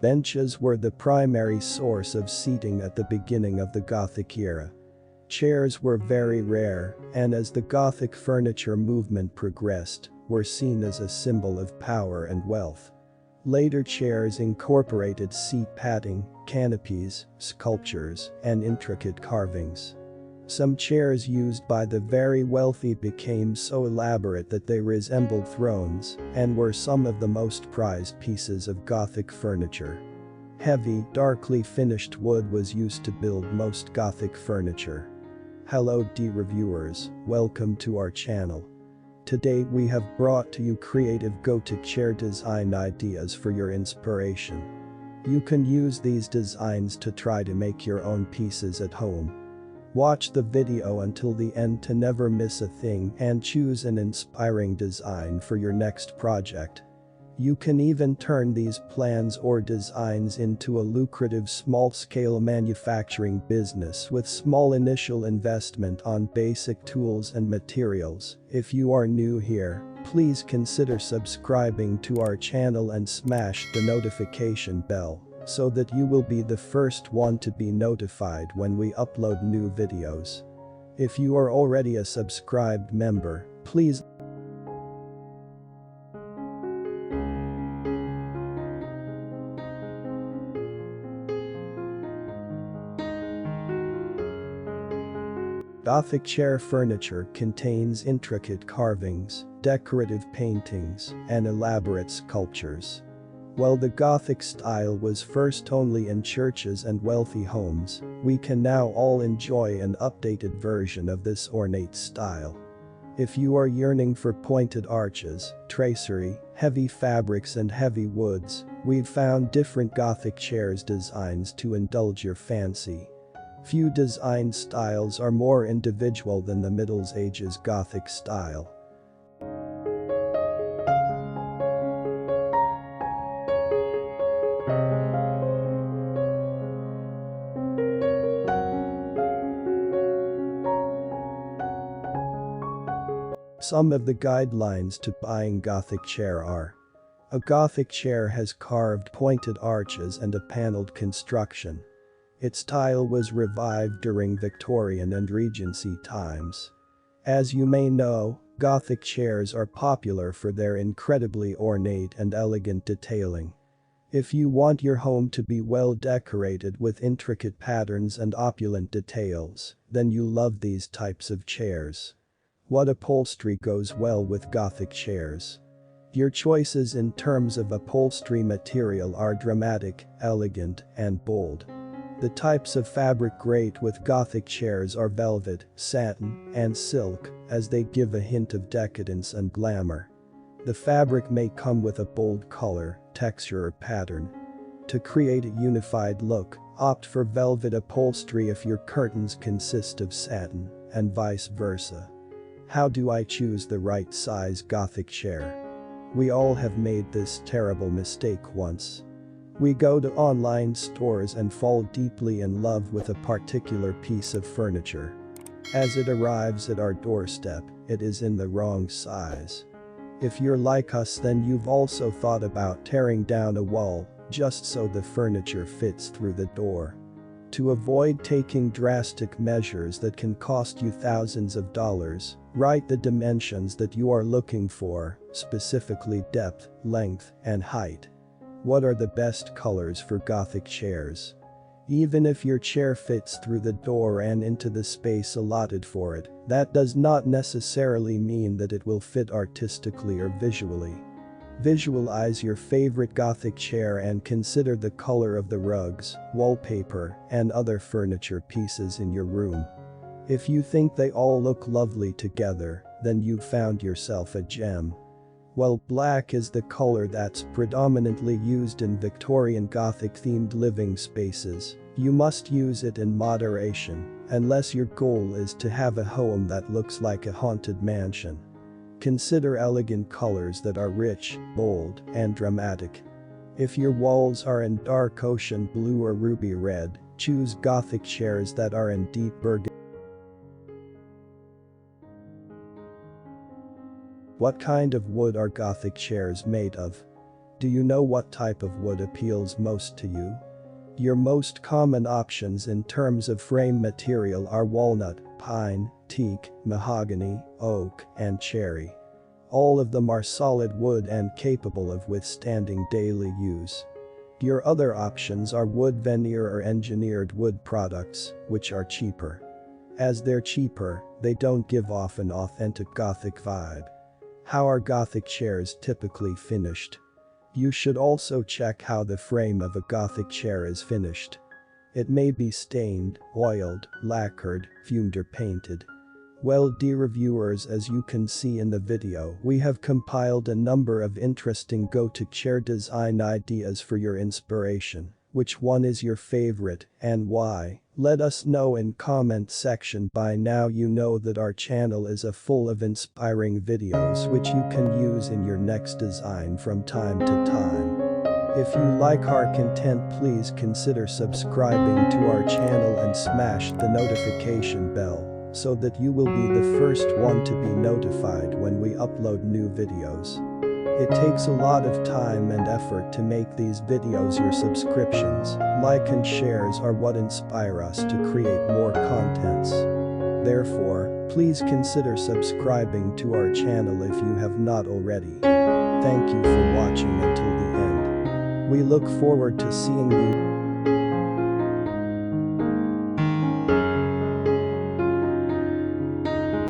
Benches were the primary source of seating at the beginning of the Gothic era. Chairs were very rare, and as the Gothic furniture movement progressed, were seen as a symbol of power and wealth. Later chairs incorporated seat padding, canopies, sculptures, and intricate carvings. Some chairs used by the very wealthy became so elaborate that they resembled thrones and were some of the most prized pieces of Gothic furniture. Heavy, darkly finished wood was used to build most Gothic furniture. Hello reviewers, welcome to our channel. Today we have brought to you creative Gothic chair design ideas for your inspiration. You can use these designs to try to make your own pieces at home. Watch the video until the end to never miss a thing and choose an inspiring design for your next project. You can even turn these plans or designs into a lucrative small-scale manufacturing business with small initial investment on basic tools and materials. If you are new here, please consider subscribing to our channel and smash the notification bell so that you will be the first one to be notified when we upload new videos. If you are already a subscribed member, please Gothic chair furniture contains intricate carvings, decorative paintings, and elaborate sculptures. While the Gothic style was first only in churches and wealthy homes, we can now all enjoy an updated version of this ornate style. If you are yearning for pointed arches, tracery, heavy fabrics and heavy woods, we've found different Gothic chairs designs to indulge your fancy. Few design styles are more individual than the Middle Ages Gothic style. Some of the guidelines to buying Gothic chair are: a Gothic chair has carved pointed arches and a paneled construction. Its style was revived during Victorian and Regency times. As you may know, Gothic chairs are popular for their incredibly ornate and elegant detailing. If you want your home to be well decorated with intricate patterns and opulent details, then you love these types of chairs. What upholstery goes well with Gothic chairs? Your choices in terms of upholstery material are dramatic, elegant, and bold. The types of fabric great with Gothic chairs are velvet, satin, and silk, as they give a hint of decadence and glamour. The fabric may come with a bold color, texture or pattern. To create a unified look, opt for velvet upholstery if your curtains consist of satin, and vice versa. How do I choose the right size Gothic chair? We all have made this terrible mistake once. We go to online stores and fall deeply in love with a particular piece of furniture. As it arrives at our doorstep, it is in the wrong size. If you're like us, then you've also thought about tearing down a wall just so the furniture fits through the door. To avoid taking drastic measures that can cost you thousands of dollars, write the dimensions that you are looking for, specifically depth, length, and height. What are the best colors for Gothic chairs? Even if your chair fits through the door and into the space allotted for it, that does not necessarily mean that it will fit artistically or visually. Visualize your favorite Gothic chair and consider the color of the rugs, wallpaper, and other furniture pieces in your room. If you think they all look lovely together, then you've found yourself a gem. While black is the color that's predominantly used in Victorian Gothic-themed living spaces, you must use it in moderation, unless your goal is to have a home that looks like a haunted mansion. Consider elegant colors that are rich, bold, and dramatic. If your walls are in dark ocean blue or ruby red, choose Gothic chairs that are in deep burgundy. What kind of wood are Gothic chairs made of? Do you know what type of wood appeals most to you? Your most common options in terms of frame material are walnut, pine, teak, mahogany, oak, and cherry. All of them are solid wood and capable of withstanding daily use. Your other options are wood veneer or engineered wood products, which are cheaper. As they're cheaper, they don't give off an authentic Gothic vibe. How are Gothic chairs typically finished? You should also check how the frame of a Gothic chair is finished. It may be stained, oiled, lacquered, fumed or painted. Well, dear reviewers, as you can see in the video, we have compiled a number of interesting Gothic chair design ideas for your inspiration. Which one is your favorite and why? Let us know in comment section. By now you know that our channel is full of inspiring videos which you can use in your next design from time to time. If you like our content, please consider subscribing to our channel and smash the notification bell so that you will be the first one to be notified when we upload new videos. It takes a lot of time and effort to make these videos. Your subscriptions, like and shares are what inspire us to create more contents. Therefore, please consider subscribing to our channel if you have not already. Thank you for watching until the end. We look forward to seeing you